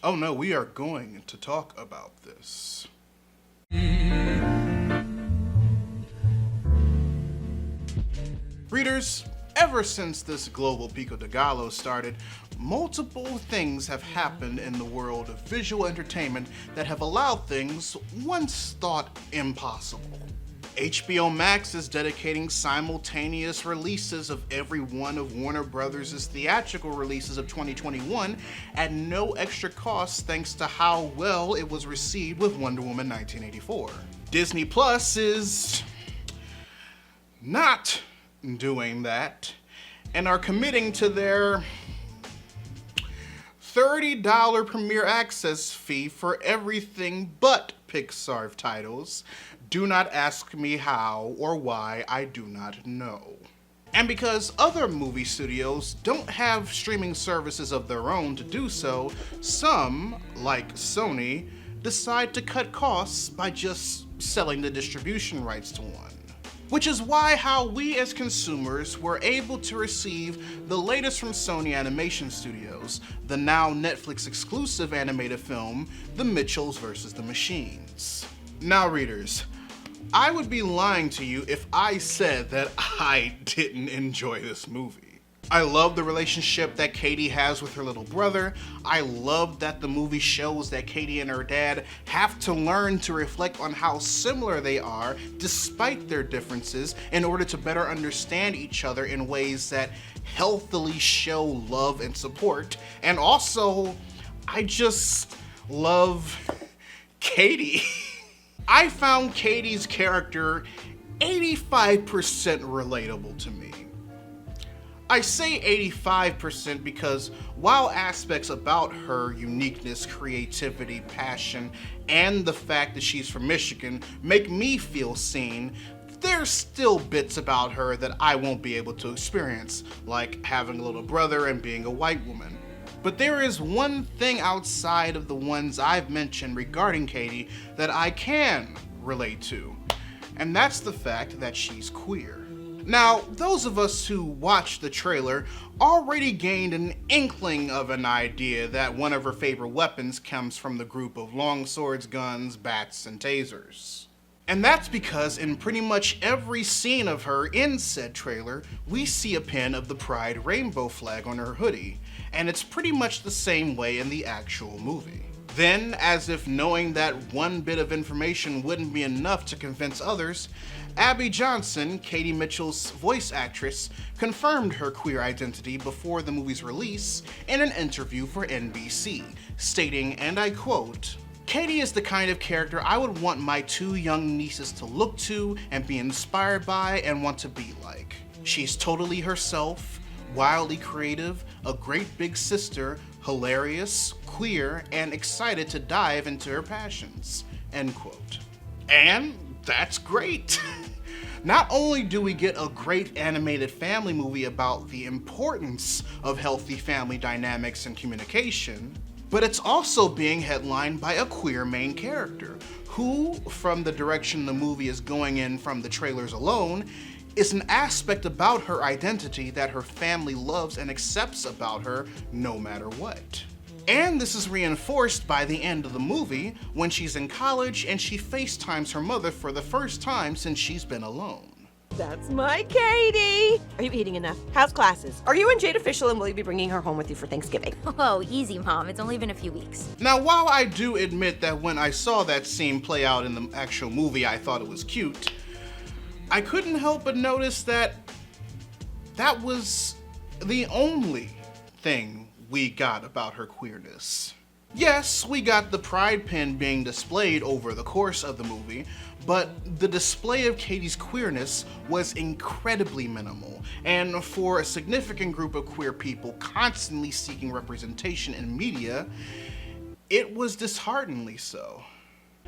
Oh no, we are going to talk about this. Readers, ever since this global pico de gallo started, multiple things have happened in the world of visual entertainment that have allowed things once thought impossible. HBO Max is dedicating simultaneous releases of every one of Warner Brothers' theatrical releases of 2021 at no extra cost thanks to how well it was received with Wonder Woman 1984. Disney Plus is not doing that and are committing to their $30 premiere access fee for everything but Pixar titles. Do not ask me how or why, I do not know. And because other movie studios don't have streaming services of their own to do so, some, like Sony, decide to cut costs by just selling the distribution rights to one. Which is how we as consumers were able to receive the latest from Sony Animation Studios, the now Netflix exclusive animated film, The Mitchells vs. the Machines. Now readers, I would be lying to you if I said that I didn't enjoy this movie. I love the relationship that Katie has with her little brother. I love that the movie shows that Katie and her dad have to learn to reflect on how similar they are despite their differences in order to better understand each other in ways that healthily show love and support. And also, I just love Katie. I found Katie's character 85% relatable to me. I say 85% because while aspects about her uniqueness, creativity, passion, and the fact that she's from Michigan make me feel seen, there's still bits about her that I won't be able to experience, like having a little brother and being a white woman. But there is one thing outside of the ones I've mentioned regarding Katie that I can relate to, and that's the fact that she's queer. Now, those of us who watched the trailer already gained an inkling of an idea that one of her favorite weapons comes from the group of long swords, guns, bats, and tasers. And that's because in pretty much every scene of her in said trailer, we see a pin of the Pride rainbow flag on her hoodie, and it's pretty much the same way in the actual movie. Then, as if knowing that one bit of information wouldn't be enough to convince others, Abbi Jacobson, Katie Mitchell's voice actress, confirmed her queer identity before the movie's release in an interview for NBC, stating, and I quote, "Katie is the kind of character I would want my two young nieces to look to and be inspired by and want to be like. She's totally herself, wildly creative, a great big sister, hilarious, queer, and excited to dive into her passions," end quote. And that's great. Not only do we get a great animated family movie about the importance of healthy family dynamics and communication, but it's also being headlined by a queer main character, who, from the direction the movie is going in from the trailers alone, is an aspect about her identity that her family loves and accepts about her no matter what. And this is reinforced by the end of the movie when she's in college and she FaceTimes her mother for the first time since she's been alone. That's my Katie! Are you eating enough? How's classes? Are you and Jade official and will you be bringing her home with you for Thanksgiving? Oh, easy, Mom. It's only been a few weeks. Now, while I do admit that when I saw that scene play out in the actual movie, I thought it was cute, I couldn't help but notice that that was the only thing we got about her queerness. Yes, we got the pride pin being displayed over the course of the movie, but the display of Katie's queerness was incredibly minimal, and for a significant group of queer people constantly seeking representation in media, it was dishearteningly so.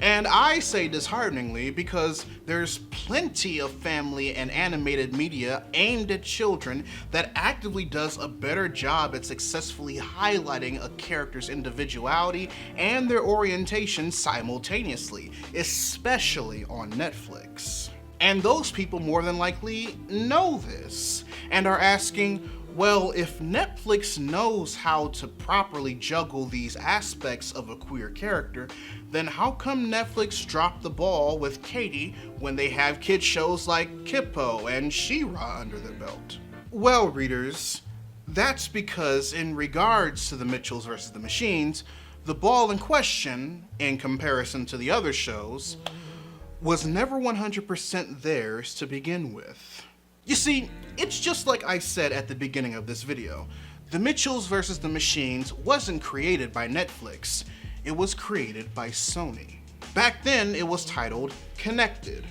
And I say dishearteningly because there's plenty of family and animated media aimed at children that actively does a better job at successfully highlighting a character's individuality and their orientation simultaneously, especially on Netflix. And those people more than likely know this and are asking, Well, if Netflix knows how to properly juggle these aspects of a queer character, then how come Netflix dropped the ball with Katie when they have kid shows like Kippo and She-Ra under their belt? Well, readers, that's because in regards to the Mitchells vs. the Machines, the ball in question, in comparison to the other shows, was never 100% theirs to begin with. You see, it's just like I said at the beginning of this video. The Mitchells vs. the Machines wasn't created by Netflix, it was created by Sony. Back then, it was titled Connected.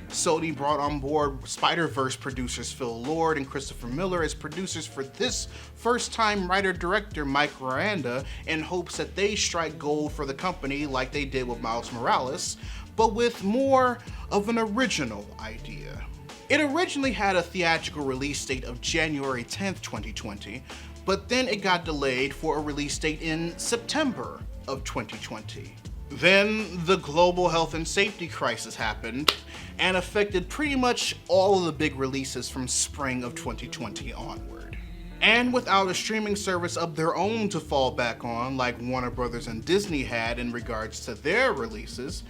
Sony brought on board Spider-Verse producers Phil Lord and Christopher Miller as producers for this first-time writer-director Mike Miranda in hopes that they strike gold for the company like they did with Miles Morales, but with more of an original idea. It originally had a theatrical release date of January 10th, 2020, but then it got delayed for a release date in September of 2020. Then the global health and safety crisis happened and affected pretty much all of the big releases from spring of 2020 onward. And without a streaming service of their own to fall back on like Warner Brothers and Disney had in regards to their releases,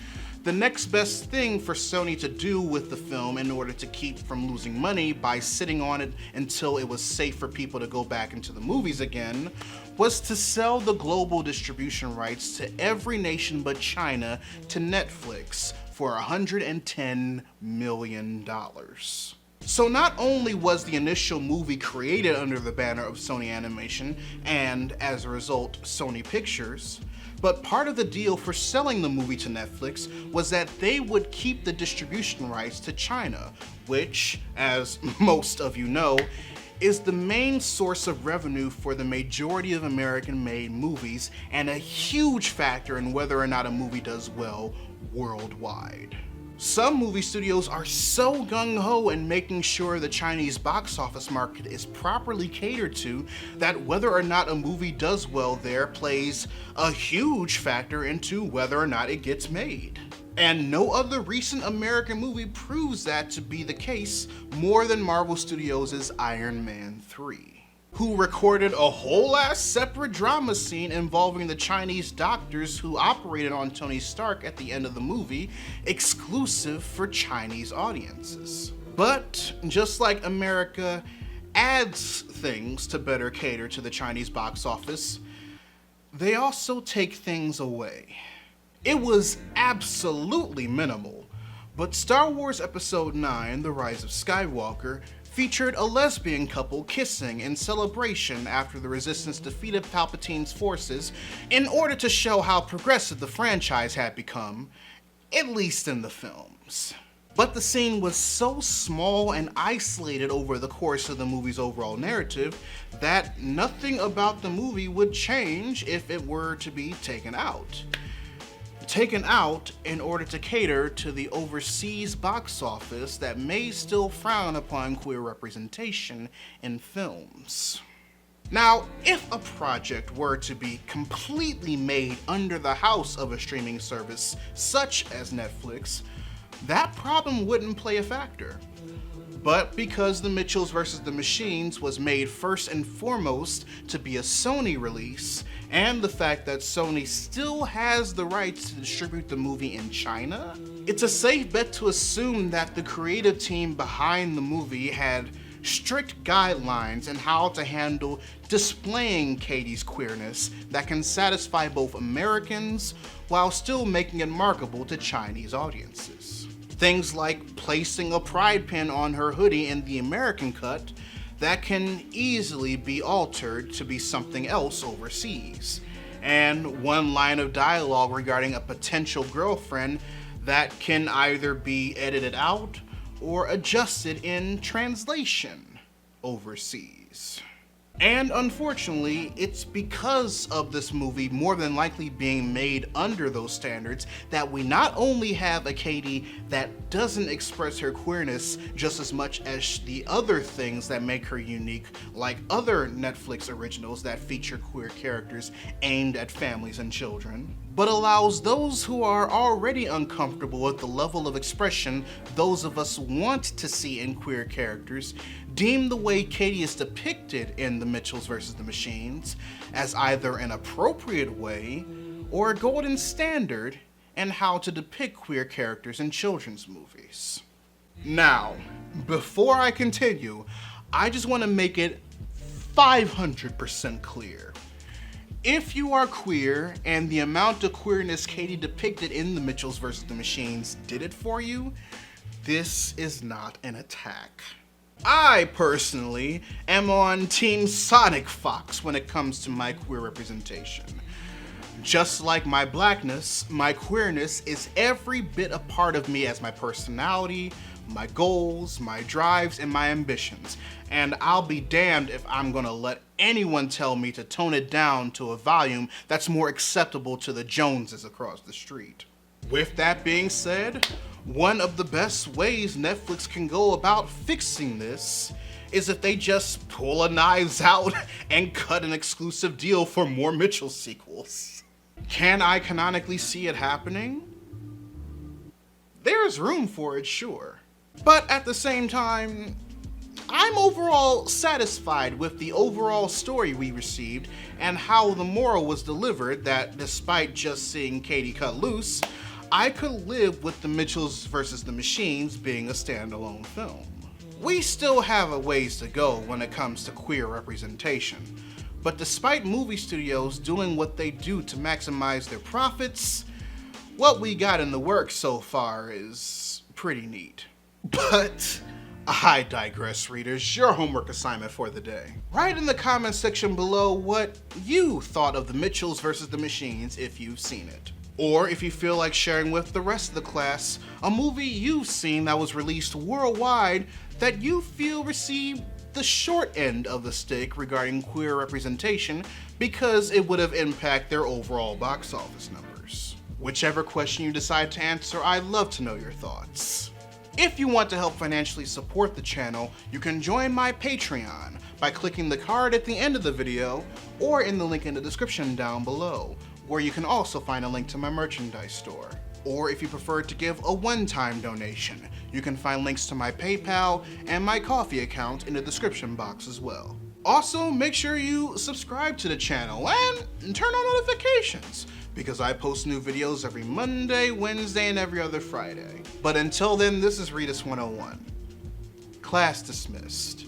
the next best thing for Sony to do with the film in order to keep from losing money by sitting on it until it was safe for people to go back into the movies again was to sell the global distribution rights to every nation but China to Netflix for $110 million. So not only was the initial movie created under the banner of Sony Animation and, as a result, Sony Pictures, but part of the deal for selling the movie to Netflix was that they would keep the distribution rights to China, which, as most of you know, is the main source of revenue for the majority of American-made movies and a huge factor in whether or not a movie does well worldwide. Some movie studios are so gung-ho in making sure the Chinese box office market is properly catered to that whether or not a movie does well there plays a huge factor into whether or not it gets made. And no other recent American movie proves that to be the case more than Marvel Studios' Iron Man 3. Who recorded a whole ass separate drama scene involving the Chinese doctors who operated on Tony Stark at the end of the movie, exclusive for Chinese audiences. But just like America adds things to better cater to the Chinese box office, they also take things away. It was absolutely minimal, but Star Wars Episode 9, The Rise of Skywalker, featured a lesbian couple kissing in celebration after the Resistance defeated Palpatine's forces in order to show how progressive the franchise had become, at least in the films. But the scene was so small and isolated over the course of the movie's overall narrative that nothing about the movie would change if it were to be taken out. Taken out in order to cater to the overseas box office that may still frown upon queer representation in films. Now, if a project were to be completely made under the house of a streaming service such as Netflix, that problem wouldn't play a factor. But because The Mitchells vs. the Machines was made first and foremost to be a Sony release, and the fact that Sony still has the rights to distribute the movie in China, it's a safe bet to assume that the creative team behind the movie had strict guidelines in how to handle displaying Katie's queerness that can satisfy both Americans while still making it marketable to Chinese audiences. Things like placing a pride pin on her hoodie in the American cut that can easily be altered to be something else overseas, and one line of dialogue regarding a potential girlfriend that can either be edited out or adjusted in translation overseas. And unfortunately, it's because of this movie more than likely being made under those standards that we not only have a Katie that doesn't express her queerness just as much as the other things that make her unique, like other Netflix originals that feature queer characters aimed at families and children, but allows those who are already uncomfortable with the level of expression those of us want to see in queer characters deem the way Katie is depicted in The Mitchells vs. the Machines as either an appropriate way or a golden standard in how to depict queer characters in children's movies. Now, before I continue, I just want to make it 500% clear. If you are queer and the amount of queerness Katie depicted in The Mitchells vs. the Machines did it for you, this is not an attack. I personally am on Team Sonic Fox when it comes to my queer representation. Just like my blackness, my queerness is every bit a part of me as my personality, my goals, my drives, and my ambitions. And I'll be damned if I'm gonna let anyone tell me to tone it down to a volume that's more acceptable to the Joneses across the street. With that being said, one of the best ways Netflix can go about fixing this is if they just pull a Knives Out and cut an exclusive deal for more Mitchell sequels. Can I canonically see it happening? There's room for it, sure. But at the same time, I'm overall satisfied with the overall story we received and how the moral was delivered that despite just seeing Katie cut loose, I could live with The Mitchells vs. the Machines being a standalone film. We still have a ways to go when it comes to queer representation, but despite movie studios doing what they do to maximize their profits, what we got in the works so far is pretty neat. But I digress, readers. Your homework assignment for the day. Write in the comment section below what you thought of The Mitchells vs. the Machines if you've seen it. Or if you feel like sharing with the rest of the class a movie you've seen that was released worldwide that you feel received the short end of the stick regarding queer representation because it would have impacted their overall box office numbers. Whichever question you decide to answer, I'd love to know your thoughts. If you want to help financially support the channel, you can join my Patreon by clicking the card at the end of the video or in the link in the description down below, where you can also find a link to my merchandise store. Or if you prefer to give a one-time donation, you can find links to my PayPal and my Ko-fi account in the description box as well. Also, make sure you subscribe to the channel and turn on notifications, because I post new videos every Monday, Wednesday, and every other Friday. But until then, this is Readus 101. Class dismissed.